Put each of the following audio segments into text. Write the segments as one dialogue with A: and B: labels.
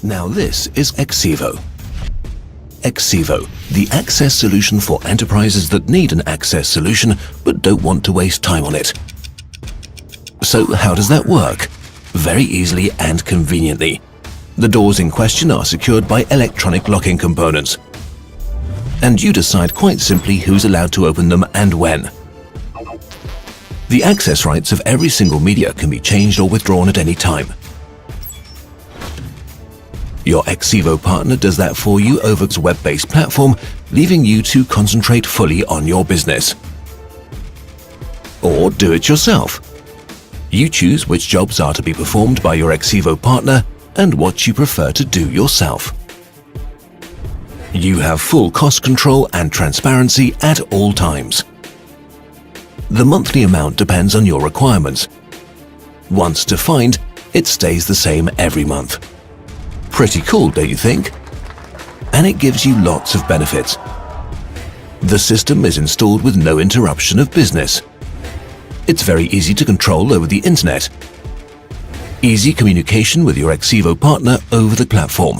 A: Now this is exivo. Exivo, the access solution for enterprises that need an access solution but don't want to waste time on it. So how does that work? Very easily and conveniently. The doors in question are secured by electronic locking components. And you decide quite simply who's allowed to open them and when. The access rights of every single media can be changed or withdrawn at any time. Your exivo partner does that for you over its web-based platform, leaving you to concentrate fully on your business. Or do it yourself. You choose which jobs are to be performed by your exivo partner and what you prefer to do yourself. You have full cost control and transparency at all times. The monthly amount depends on your requirements. Once defined, it stays the same every month. Pretty cool, don't you think? And it gives you lots of benefits. The system is installed with no interruption of business. It's very easy to control over the internet. Easy communication with your exivo partner over the platform.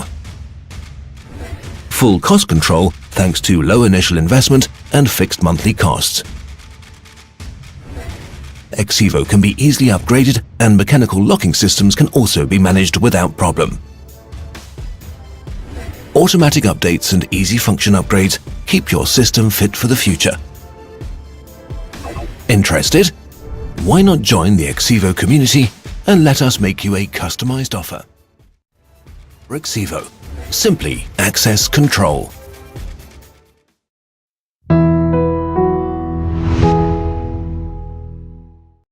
A: Full cost control thanks to low initial investment and fixed monthly costs. Exivo can be easily upgraded and mechanical locking systems can also be managed without problem. Automatic updates and easy function upgrades keep your system fit for the future. Interested? Why not join the exivo community and let us make you a customized offer? Exivo. Simply access control.